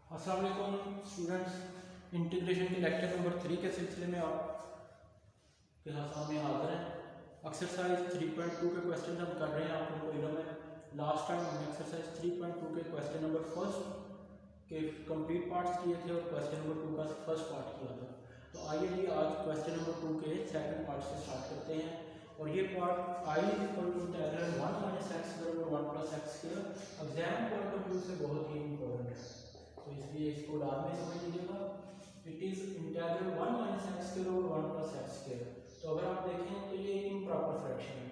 अस्सलाम वालेकुम students, integration के लेक्चर नंबर 3 के सिलसिले में आपके सामने हाजिर हैं। एक्सरसाइज 3.2 के क्वेश्चन हम कर रहे हैं। आप लोगों को इल्म है लास्ट टाइम हमने एक्सरसाइज 3.2 के क्वेश्चन नंबर फर्स्ट के कंप्लीट पार्ट्स किए थे और क्वेश्चन नंबर 2 का फर्स्ट पार्ट किया था। तो आइए जी आज क्वेश्चन नंबर 2 के सेकंड पार्ट से स्टार्ट करते हैं। और ये part I equal to integral 1 minus x square और 1 plus x square exam point of view से बहुत ही इंपॉर्टेंट है, तो इसलिए इसको बाद में समझ लीजिएगा। It is integral 1 minus x square और 1 प्लस एक्स स्क्वायर। तो अगर आप देखें तो ये इम्प्रॉपर फ्रैक्शन है।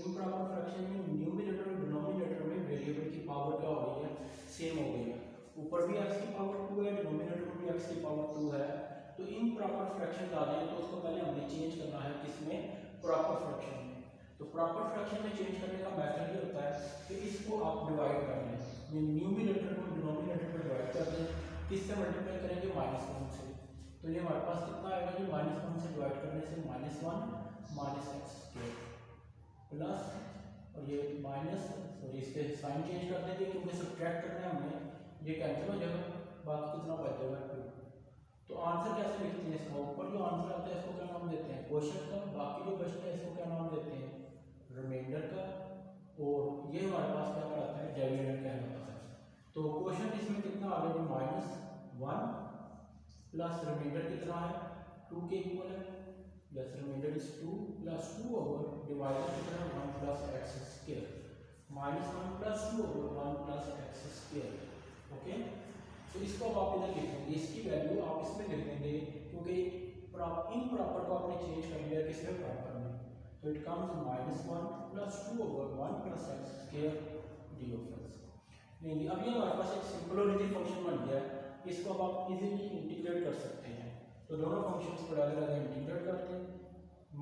इम्प्रॉपर फ्रैक्शन में न्यूमरेटर और डिनोमिनेटर में वेरिएबल की पावर क्या हो गई है, सेम हो गई है। ऊपर भी एक्स की पावर 2 है, डिनोमिनेटर में भी एक्स की पावर 2 है। तो इम्प्रॉपर फ्रैक्शन आ जाए तो उसको पहले हमने चेंज करना है किसमें, प्रॉपर फ्रैक्शन में। तो प्रॉपर फ्रैक्शन में चेंज करने का मेथड ये होता है कि इसको आप डिवाइड कर लें, न्यूमरेटर को डिनोमिनेटर में डिवाइड कर दें। किससे मल्टीप्लाई करेंगे, -1 से। तो ये हमारे पास कितना आएगा जी, -1 से डिवाइड करने से -1 माइनस एक्स स्क्वायर प्लस, और ये माइनस, और इसके साइन चेंज कर देंगे क्योंकि सब्ट्रैक्ट करना है हमने, ये कैंसिल हो जाएगा, बाकी कितना बच जाएगा 2। तो आंसर कैसे लिखते हैं इसका, ऊपर जो आंसर आता है इसको क्या नाम देते हैं, क्वोशंट का। बाकी जो बचता है इसको क्या नाम देते हैं, रिमाइंडर का। और ये हमारे पास क्या आता है, डिविडेंड कहलाता है। तो क्वोशंट इसमें कितना आ गया, -1 प्लस रिमाइंडर कितना है, 2 के इक्वल है। Yes, remainder is 2 plus 2 over divided कितना है, 1 plus x square. -1 plus 2 over 1 plus x square. Okay, तो इसको अब आप इधर लिखेंगे, इसकी वैल्यू आप इसमें लिख देंगे क्योंकि इम्प्रॉपर को आपने चेंज कर लिया किसमें, प्रॉपर में। तो it comes -1 plus 2 over 1 plus x square D of x. नहीं, अब ये हमारे पास एक सिंपल और इजी फंक्शन बन गया है। इसको अब आप इजीली इंटीग्रेट कर सकते हैं। तो दोनों फंक्शंस को अलग अलग इंटीग्रेट करते हैं।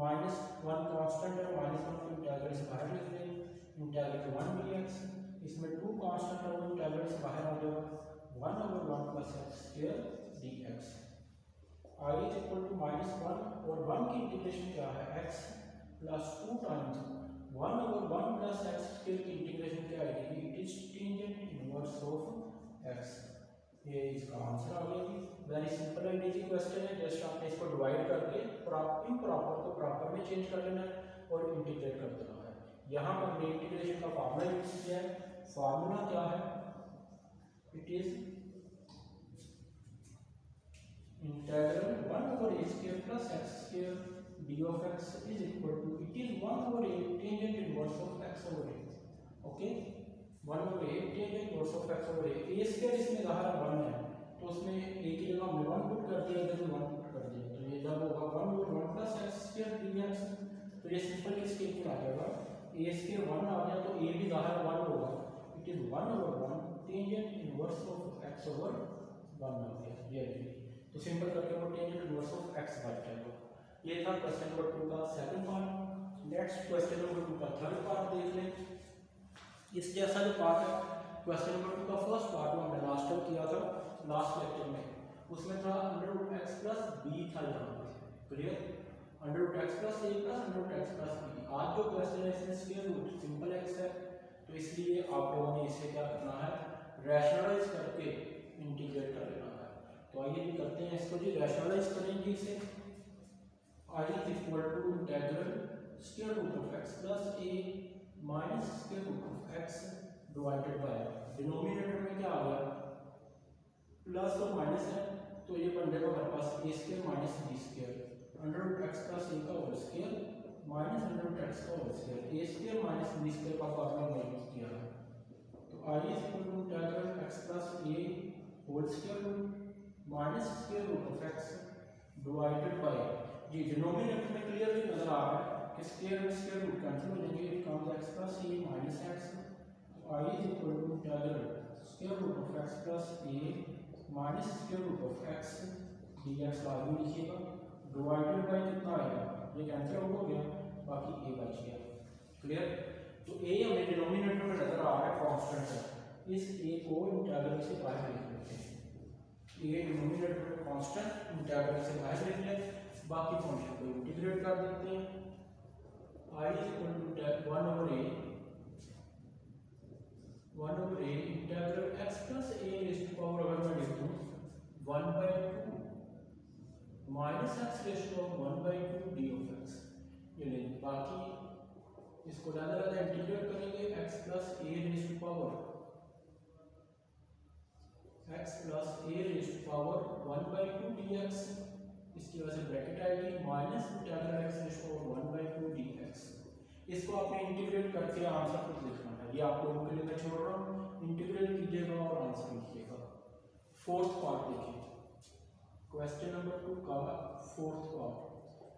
-1 कांस्टेंट है, -1 को इंटीग्रल से बाहर लिख दें, इंटीग्रल 1 dx। इसमें 2 कांस्टेंट है, वो इंटीग्रल से बाहर आ जाएगा, 1 over 1 plus x square dx। i is equal to -1 और 1 की इंटीग्रेशन क्या है, x plus 2 times 1 over 1 plus x square की इंटीग्रेशन क्या आएगी, it is tangent inverse of x। ये इसका आंसर आ गया। Very simple and easy question है। जस्ट आपने इसको डिवाइड करके इम्प्रॉपर को प्रॉपर में चेंज कर लेना है और इंटीग्रेट कर देना है। यहाँ पर हमने इंटीग्रेशन का फार्मूला यूज किया है। फार्मूला क्या है, it is integral 1 over a square plus x square d of x is equal to, it is 1 over a tangent inverse of x over a। Okay, 1 over a tangent inverse of x over a। a square इसमें ज़ाहिर 1 है, तो उसमें a की जगह हमने 1 put कर दिया, इधर भी 1 पुट कर दिया। तो ये जब होगा 1 over 1 plus x square dx, तो ये सिंपल किसके इक्वल आ जाएगा, a स्क्वायर 1 आ गया तो a भी ज़ाहिर 1 होगा। It is 1 over 1 tangent inverse of x over 1 आ गया। ये तो सिंपल करके वो टेंजेंट इनवर्स ऑफ x बच जाएगा। ये था क्वेश्चन नंबर 2 का second part. Next question number 2 का थर्ड पार्ट देख लें। इस जैसा जो पार्ट है, क्वेश्चन नंबर 2 का फर्स्ट पार्ट हमने लास्ट टाइम किया था, लास्ट लेक्चर में। उसमें था √x प्लस b था यहाँ पे, clear, √x plus a plus √x plus b। आज जो क्वेश्चन है इसमें स्क्वायर रूट सिंपल x है, तो इसलिए आप लोगों ने इसे क्या करना है, रैशनलाइज करके इंटीग्रेट कर लेना है। तो आइए भी करते हैं इसको जी, रैशनलाइज करेंगे इसे। i is equal to integral square root of x plus a minus square root of x divided by, denominator में क्या आ गया, प्लस और माइनस है, तो ये बन जाएगा हमारे पास a square minus b square √x plus a का होल स्क्वायर माइनस √x का whole square. a square minus b square का फॉर्मूला हमने यूज किया है। तो i is equal to integral x plus a whole square root minus square root of x divided by, जी denominator में clearly नजर आ रहा है कि स्क्वायर में स्क्वायर रूट कैंसिल हो जाएंगे, it comes x plus a minus x। तो i is equal to integral square root of x plus a minus square root of x dx लाजमी लिखिएगा, डिवाइडेड बाय कितना आएगा, ये कैंसिल आउट हो गया, बाकी a बच गया, क्लियर। तो a हमें डिनोमिनेटर में नजर आ रहा है कांस्टेंट है, इस a को इंटीग्रल से बाहर लिख लेते हैं। ये डिनोमिनेटर में कांस्टेंट इंटीग्रल से बाहर लिख लें, बाकी फंक्शन को इंटीग्रेट कर देते हैं। i is equal to 1 over a integral x plus a raise to power, अगर मैं लिख दूं minus x raise to of 1/2 d of x. ये लेंगे, बाकी इसको ज़्यादा इंटीग्रेट करेंगे x plus a raise to power x plus a raise to power 1/2 dx। इसकी वजह से ब्रैकेट आएगी minus integral x raise to power 1/2 dx। इसको आपने इंटीग्रेट करके आंसर खुद लिखना है, ये आप लोगों के लिए मैं छोड़ रहा हूँ, इंटीग्रेट कीजिएगा और आंसर लिखिएगा। फोर्थ पार्ट देखिए, क्वेश्चन नंबर 2 का fourth part,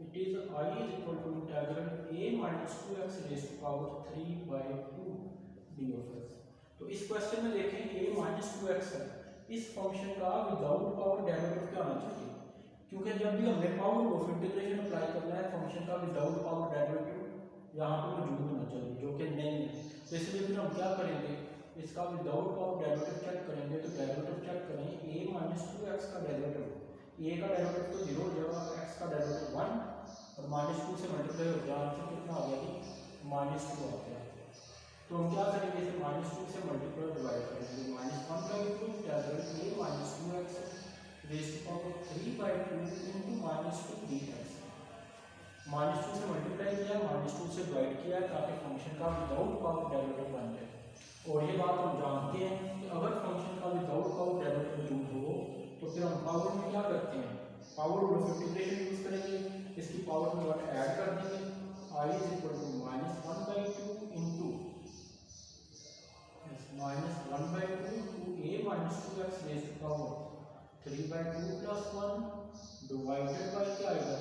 it is I is equal to integral a minus 2x raise to power 3/2 d of x। तो इस क्वेश्चन में देखें a माइनस 2x है, इस फंक्शन का विदाउट पावर डेरिवेटिव क्या आना चाहिए, क्योंकि जब भी हमें पावर ऑफ इंटीग्रेशन अप्लाई करना है फंक्शन का विदाउट पावर डेरिवेटिव यहाँ पे मौजूद होना चाहिए, जो कि नहीं है। तो इसलिए फिर हम क्या करेंगे, इसका विदाउट पावर डेरिवेटिव चेक करेंगे। तो डेरिवेटिव चेक करें, a माइनस 2x का डेरिवेटिव, a का डेरिवेटिव तो 0 हो जाएगा, x का डेरिवेटिव 1 और माइनस 2 से मल्टीप्लाई हो गया, आंसर कितना आ गया जी, -2 आ गया। तो हम क्या करेंगे, इसे -2 से मल्टीप्लाई डिवाइड करेंगे, -1/2 integral a minus 2x raise to power 3/2 into -2 dx। -2 से मल्टीप्लाई किया, -2 से डिवाइड किया, ताकि फंक्शन का विदाउट पावर डेरिवेटिव बन जाए। और ये बात हम जानते हैं कि अगर फंक्शन का विदाउट पावर डेरिवेटिव मौजूद हो तो फिर हम पावर में क्या करते हैं, पावर ऑफ इंटीग्रेशन यूज करेंगे, इसकी पावर में वन ऐड कर देंगे, I is equal to -1/2 into -1/2 to a minus 2x raise to power 3/2 plus 1 divided by क्या आएगा,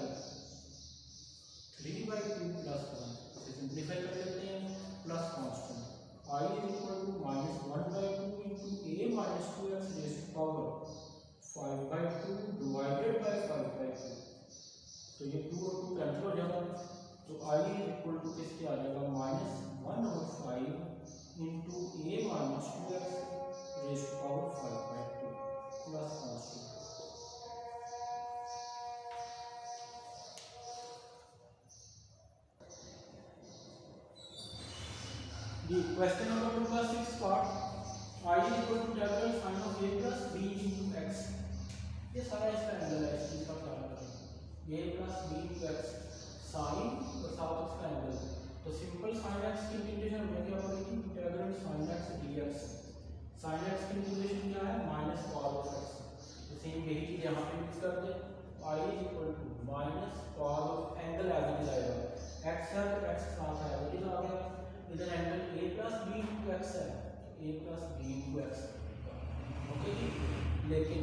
3/2 प्लस 1, इसे सिंप्लीफाई कर लेते हैं, plus constant I is equal to -1/2 into a minus 2x raise to power 5/2 divided by 5/2। तो ये 2 और 2 cancel हो जाएगा, तो I इज इक्वल टू किसके आ जाएगा, -1/5 into a minus 2x raise to power 5/2 plus constant. Question number 2 का 6th part, I is equal to integral sin of a plus b into x। ये सारा इसका एंगल है, इस चीज का ख्याल रखें, a plus b into x sine और साथ उसका एंगल। तो सिंपल sin x की इंटीग्रेशन हमने क्या पढ़ी थी, integral sin x dx। sin x की इंटीग्रेशन क्या है, माइनस cos ऑफ x। तो सेम यही चीज यहाँ पे यूज कर दे, I is equal to minus cos of angle as it is आएगा, x है तो x साथ है, इट इज आ गया। इधर angle a plus b into x है, a plus b into x, okay जी। लेकिन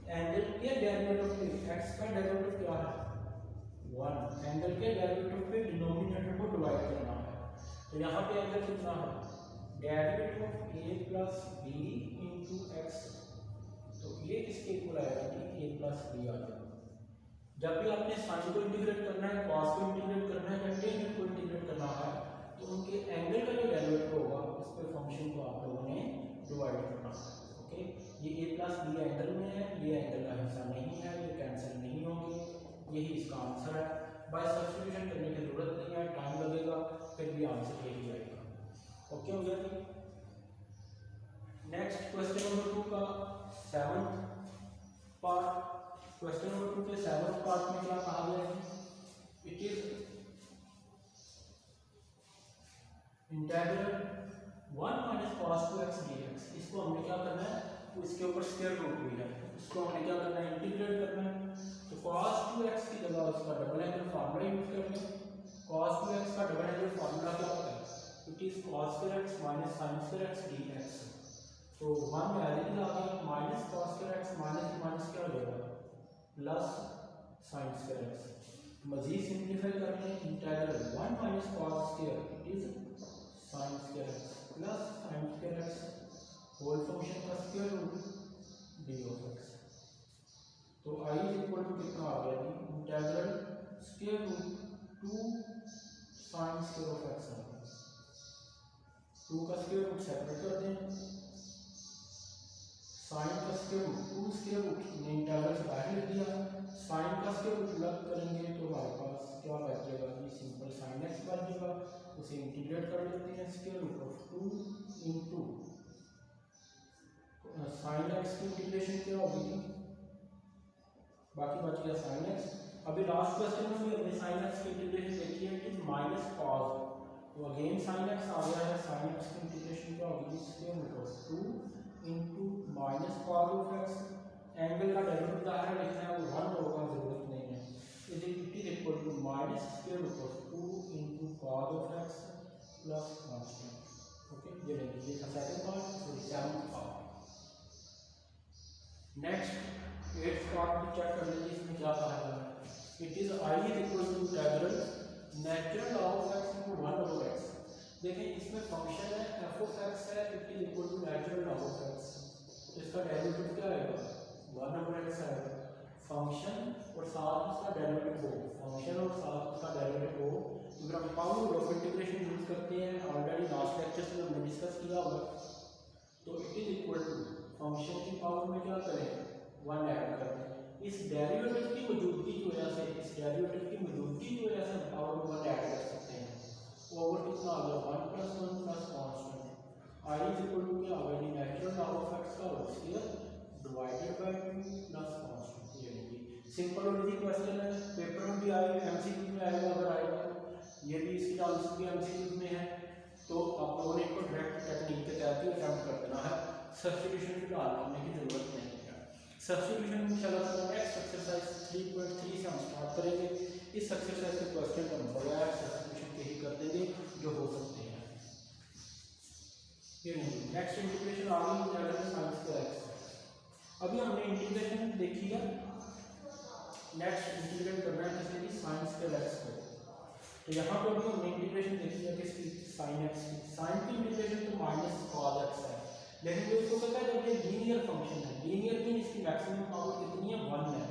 एंगल के डेरिवेटिव पे x का डेरिवेटिव क्या है, 1, एंगल के डेरिवेटिव पे डिनोमिनेटर को डिवाइड करना है। तो यहाँ पे एंगल कितना है, derivative of a plus b into x, तो ये किसके इक्वल आएगा कि a प्लस b आ जाएगा। जब भी आपने साइन को इंटीग्रेट करना है, cos को इंटीग्रेट करना है या टेन को इंटीग्रेट करना है, तो उनके एंगल का जो डेरिवेटिव होगा उस पर फंक्शन को आप लोगों ने डिवाइड करना है, ओके। ये a प्लस b एंगल में है, ये एंगल का हिस्सा नहीं है, ये कैंसिल नहीं होंगे, यही इसका आंसर है। बाय सब्स्टिट्यूशन करने की जरूरत नहीं है, टाइम लगेगा, फिर भी आंसर यही आएगा, ओके हो गया जी। नेक्स्ट क्वेश्चन नंबर 2 का 7th पार्ट, क्वेश्चन नंबर 2 के 7th पार्ट में क्या कहा गया है, it is integral 1 minus cos 2x dx। इसको हमने क्या करना है, तो इसके ऊपर स्क्वायर रूट भी है, इसको हमने क्या करना है, इंटीग्रेट करना है। तो cos 2x की जगह उसका डबल एंगल फार्मूला यूज करेंगे। cos 2x का डबल एंगल फार्मूला क्या होता है, it is cos square x minus sin square x dx। तो 1 में एज इट इज आ गया, minus cos square x minus minus क्या हो जाएगा, प्लस sin square x। मजीद सिंप्लीफाई करते हैं, integral 1 minus cos square it is sin square x plus sin square x whole function का square root d of x। तो I is equal to कितना आ गया, integral square root 2 sin square of x आ गया। 2 का square root separate कर दें, sin का स्क्वायर रूट 2 स्क्वायर रूट ने इंटीग्रल से बाहर लिख दिया, sin का स्क्वायर रूट अलग करेंगे तो हमारे पास क्या बचेगा, ये सिंपल sin x बच जाएगा, उसे इंटीग्रेट कर लेते हैं, square root of 2 into sin x की इंटीग्रेशन क्या होगी, बाकी बच गया साइन एक्स। अभी लास्ट क्वेश्चन में भी हमने साइन एक्स की इंटीग्रेशन देखी है कि माइनस कॉज, तो अगेन साइन एक्स आ गया है, साइन एक्स की इंटीग्रेशन क्या होगी, square root of 2 into minus cos of x, angle का डेरिवेटिव बाहर लिखना है वो 1 होगा, जरूरत नहीं है, it is equal to minus square root of 2 into cos of x plus constant. Okay, ये देखिए ये था सेकंड पार्ट। फिर seventh part, next eighth part भी चेक कर लीजिए, इसमें क्या कहा गया है। It is I is equal to integral natural log of x into 1 over x. देखिए इसमें फंक्शन है एफ ऑफ एक्स है, it is equal to natural log of x, तो इसका डेरिवेटिव क्या आएगा, 1 ओवर एक्स आएगा। फंक्शन और साथ उसका डेरिवेटिव हो, फंक्शन और साथ उसका डेरिवेटिव हो, तो हम पावर ऑफ इंटीग्रेशन यूज करते हैं, ऑलरेडी लास्ट लेक्चर में हमने डिस्कस किया हुआ। तो it is equal to function की पावर में क्या करें, 1 ऐड कर दें, इस डेरिवेटिव की मौजूदगी की वजह से, इस डेरिवेटिव की मौजूदगी की वजह से पावर 1 ऐड कर सकते हैं। ओवर कितना आ गया, 1 plus 1 plus constant, I is equal to क्या होगा, नेचुरल लॉग ऑफ एक्स का whole square divided by 2 plus constant. ये देखिए सिंपल और इजी क्वेश्चन है, पेपर में भी आएगा, एमसीक्यू में आएगा, अगर आएगा तो ये भी इसकी आंसर भी एमसीक्यू में है, तो आप लोगों ने इसको डायरेक्ट टेक्निक के तहत ही अटेम्प्ट कर देना है, सब्स्टिट्यूशन फिलहाल करने की जरूरत नहीं है। सब्स्टिट्यूशन में इंशाल्लाह नेक्स्ट एक्सरसाइज 3.3 से हम स्टार्ट करेंगे। इस एक्सरसाइज के क्वेश्चन हम बगैर सब्स्टिट्यूशन के ही कर देंगे जो हो सकते हैं। ये नहीं, नेक्स्ट इंटीग्रेशन आ गई इंटीग्रल साइंस का एक्स। अभी हमने इंटीग्रेशन देखी है, नेक्स्ट इंटीग्रेट करना है किसी भी साइंस के एक्स को। तो यहाँ पर भी हमने इंटीग्रेशन देखी है किसकी, साइन एक्स की। साइन की इंटीग्रेशन तो माइनस कॉस एक्स है, लेकिन जो इसको कहता है जब ये लीनियर फंक्शन है, लीनियर मीन इसकी मैक्सिमम पावर कितनी है, 1 है।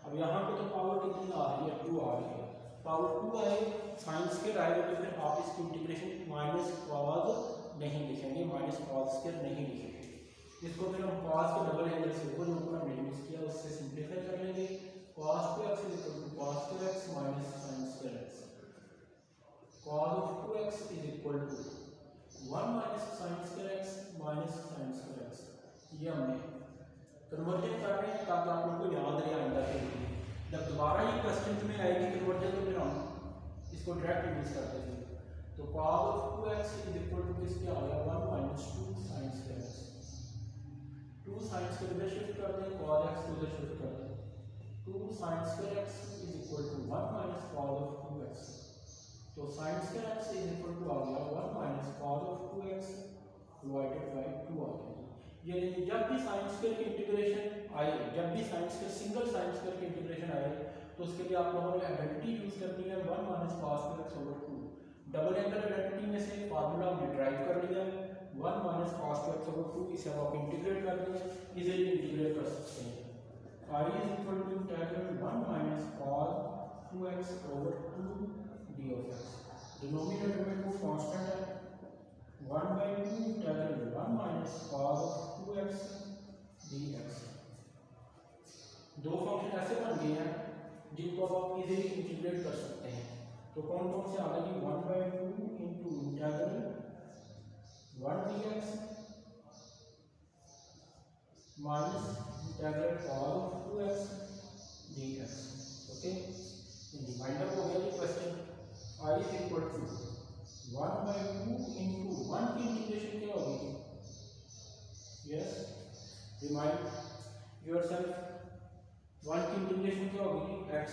अब यहाँ पे तो पावर कितनी आ रही है, 2 आ रही है, पावर 2 आए साइंस के आएगा, तो फिर आप इसकी इंटीग्रेशन माइनस कॉस नहीं लिखेंगे, माइनस कॉस स्क्वायर नहीं लिखेंगे, इसको फिर हम कॉस के डबल एंगल से ऊपर ऊपर हमने यूज किया, उससे सिंप्लीफाई कर लेंगे। Cos two x is equal to cos two x minus sine square x, cos of 2x is equal to 1 minus sine square x minus sine square x. ये हमने कन्वर्जन कर रहे हैं ताकि आप लोगों को याद रहे आइंदा के लिए, जब दोबारा ये क्वेश्चन में आएगी कन्वर्जन तो फिर हम इसको डायरेक्ट यूज कर देंगे। तो cos of 2x is equal to किसके आ गया, 1 minus 2 sine square x, 2 sine square इधर शिफ्ट कर दें, cos x को इधर शिफ्ट कर दें, 2 sine square x is equal to 1 minus cos of 2x, तो sine square x is equal to आ गया 1 minus cos of 2x divided by 2 आ गया। ये जब भी साइन स्क्वायर की इंटीग्रेशन आए, जब भी sine square single sine square की इंटीग्रेशन आए, तो उसके लिए आप लोगों ने आइडेंटिटी यूज करनी है 1 minus cos 2x over 2। Double angle identity में से फार्मूला हमने ड्राइव कर लिया है, 1 माइनस cos 2x ओवर 2, इसे आप इंटीग्रेट कर देंगे, इजीली इंटीग्रेट कर सकते हैं। I is equal to integral 1 minus cos 2x over 2 d of x, denominator में वो कांस्टेंट है, 1 by 2 इंटीग्रल 1 minus cos of 2x dx। दो फंक्शन ऐसे बन गए हैं जिनको आप इजीली इंटीग्रेट कर सकते हैं, तो कौन कौन से आ गए, 1 by 2 into integral 1 dx minus integral cos of 2x dx। Okay, reminder हो गया ये question. I is equal to 1 by 2 into 1 की इंटीग्रेशन क्या होगी, यस रिमाइंड योरसेल्फ, 1 की इंटीग्रेशन क्या होगी, x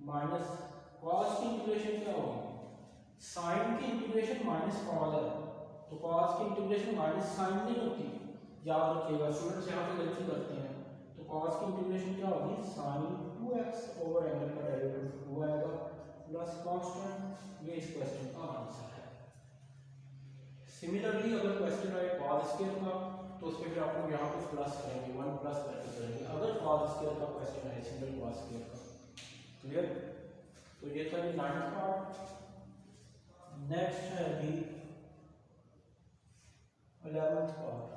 माइनस cos की इंटीग्रेशन क्या होगी, साइन की इंटीग्रेशन माइनस cos है, तो cos की इंटीग्रेशन माइनस साइन नहीं होती, याद रखिएगा स्टूडेंट्स यहाँ पे गलती करते हैं। तो cos की इंटीग्रेशन क्या होगी, साइन 2x ओवर एंगल का डेरिवेटिव 2 आएगा प्लस कांस्टेंट, ये इस क्वेश्चन का आंसर है। सिमिलरली अगर क्वेश्चन आए cos स्क्वायर का, तो उसके फिर आप लोग यहाँ पे प्लस करेंगे, 1 प्लस करके करेंगे, अगर cos स्क्वायर का क्वेश्चन आए सिंगल cos स्क्वायर का। क्लियर, तो ये था 9th पार्ट। नेक्स्ट है अभी 11th पार्ट।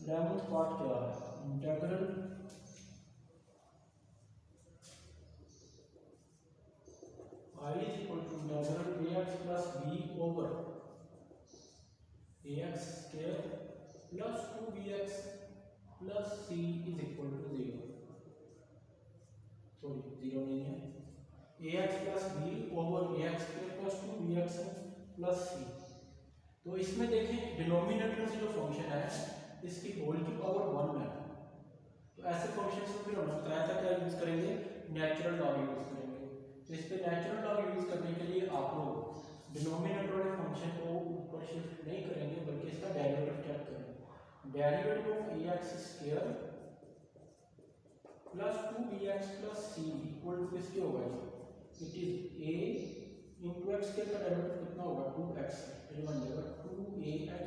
इलेवंथ पार्ट क्या है, integral I is equal to integral ax plus b over ax square plus 2bx plus c is equal to 0, sorry 0 नहीं है, ax plus b over ax square plus 2bx plus c। तो इसमें देखें denominator से जो function है इसकी whole की पावर 1 है, तो ऐसे फंक्शन को फिर हम बताया था क्या यूज करेंगे, नेचुरल लॉग यूज करेंगे। तो इस पे नेचुरल लॉग यूज करने के लिए आप लोग डिनोमिनेटर वाले फंक्शन को ऊपर शिफ्ट नहीं करेंगे बल्कि इसका डेरिवेटिव चेक करेंगे। Derivative of ax square plus 2bx plus c equal to किसके होगा, it is a into x square का डेरिवेटिव कितना होगा 2x, ये बन जाएगा 2ax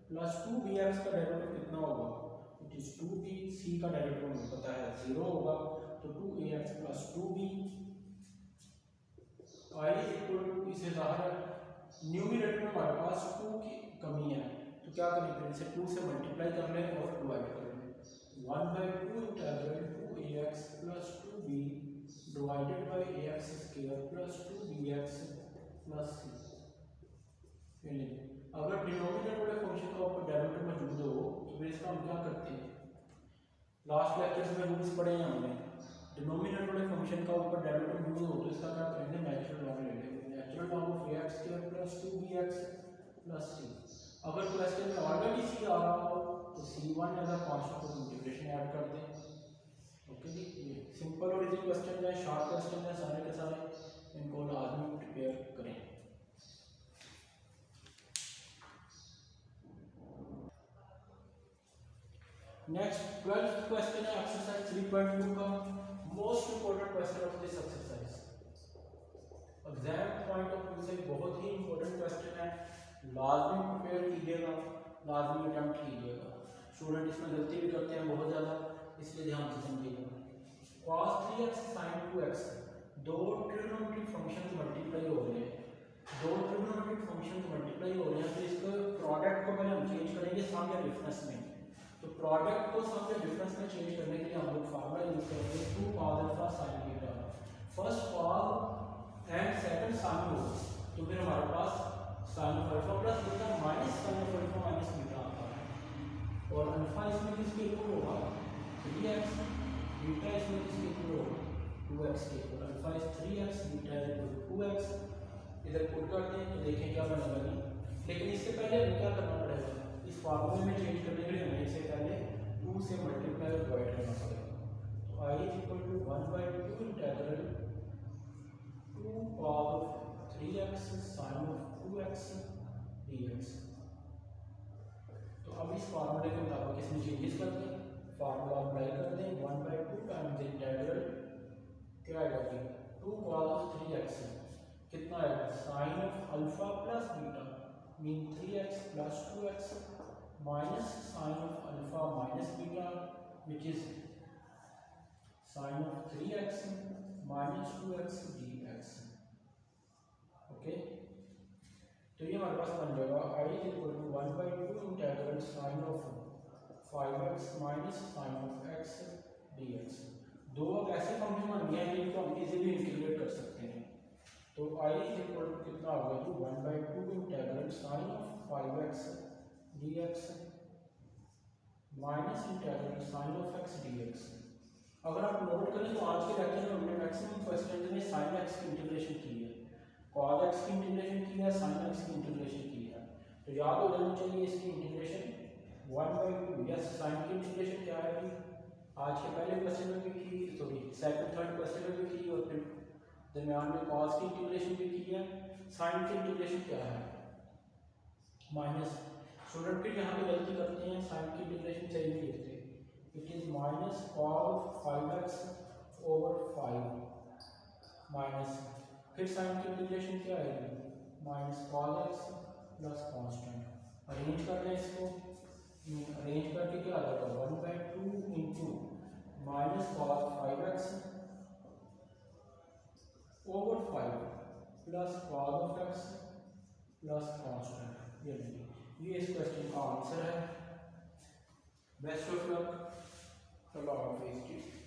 प्लस 2bx का डेरिवेटिव कितना होगा, इट इज 2b, c का डेरिवेटिव हमें पता है 0 होगा, तो 2ax plus 2b i equal to, इसे ज़ाहिर न्यूमरेटर में हमारे पास 2 की कमी है, तो क्या करें फिर इसे 2 से मल्टीप्लाई कर लें और डिवाइड कर लें। 1/2 integral 2ax plus 2b divided by ax square plus 2bx plus c। अगर डिनोमिनेटर वाले फंक्शन का ऊपर डेरिवेटिव मौजूद हो तो फिर इसका हम क्या करते हैं, लास्ट लेक्चर में रूल्स पढ़े हैं हमने, डिनोमिनेटर वाले फंक्शन का ऊपर डेरिवेटिव मौजूद हो तो इसका क्या करेंगे, नेचुरल लॉग ले लेंगे, natural log of ax square plus 2bx plus c। अगर क्वेश्चन में ऑलरेडी c आ रहा हो तो c1 एज अ कांस्टेंट को इंटीग्रेशन ऐड कर दें। ओके जी, ये सिंपल और इजी क्वेश्चन है, शॉर्ट क्वेश्चन है सारे के सारे, इनको लाजमी प्रिपेयर करें। नेक्स्ट 12th क्वेश्चन है एक्सरसाइज 3.2 का most important question of this exercise. Exam point of view से बहुत ही इंपॉर्टेंट क्वेश्चन है, लाजमी प्रिपेयर कीजिएगा, लाजमी अटेम्प्ट कीजिएगा। स्टूडेंट इसमें गलती भी करते हैं बहुत ज़्यादा, इसलिए ध्यान से समझिएगा। cos 3x sin 2x, दो ट्रिग्नोमेट्रिक फंक्शंस मल्टीप्लाई हो रहे हैं, दो ट्रिग्नोमेट्रिक फंक्शंस मल्टीप्लाई हो रहे हैं, तो इसका प्रोडक्ट को पहले हम चेंज करेंगे सम या डिफरेंस में। तो प्रोडक्ट को सम या डिफरेंस में चेंज करने के लिए हम लोग फार्मूला यूज करेंगे 2 cos alpha sin beta. First cos and second sin हो, तो फिर हमारे पास sin alpha plus beta minus sin alpha minus beta आता है, और अल्फा इसमें किसके इक्वल होगा 3x, बीटा इसमें किसके इक्वल होगा 2x के equal. Alpha is 3x, beta is equal to 2x। इधर पुट करते हैं तो देखें क्या बनेगा नहीं, लेकिन इससे पहले हमें क्या करना पड़ेगा, इस फार्मूले में चेंज करने के लिए हमें इससे पहले 2 से मल्टीप्लाई और डिवाइड करना पड़ेगा। तो i is equal to 1/2 integral 2 cos 3x sin 2x dx। तो अब इस फार्मूले के मुताबिक इसमें चेंजेस करते हैं, फार्मूला अप्लाई करते हैं 1/2 टाइम्स इंटीग्रल क्या आएगा 2 cos 3x कितना आएगा sin of alpha plus beta mean 3x plus 2x minus sin of alpha minus beta which is sin of 3x minus 2x dx। Okay, तो ये हमारे पास बन जाएगा i is equal to 1/2 integral sin of 5x minus sin of x dx। दो अब ऐसे function बन गए हैं जिनको हम इजीली इंटीग्रेट कर सकते हैं। तो i इज इक्वल टू कितना होगा जी 1/2 integral sin of 5x dx minus integral sin of x dx। अगर आप नोट करें तो आज के लेक्चर में हमने मैक्सिमम क्वेश्चन में sin x की इंटीग्रेशन की है, cos x की इंटीग्रेशन की है, sin x की इंटीग्रेशन की है, तो याद हो जाना चाहिए इसकी इंटीग्रेशन 1/2। यस, sin की इंटीग्रेशन क्या है कि आज के पहले क्वेश्चन में भी की, सॉरी सेकंड थर्ड क्वेश्चन में भी की, और फिर दरमियान में cos की इंटीग्रेशन भी की है। sin की इंटीग्रेशन क्या है माइनस। स्टूडेंट फिर यहाँ पे गलती करते हैं, sin की इंटीग्रेशन सही नहीं लिखते, it is minus cos 5x over 5 minus, फिर sin की इंटीग्रेशन क्या आएगी minus cos x plus constant. Arrange कर लें इसको, अरेंज करके क्या आ जाएगा 1/2 into minus cos 5x over 5 plus cos of x plus constant. ये इस क्वेश्चन का आंसर है। बेस्ट ऑफ लक, अल्लाह हाफिज़।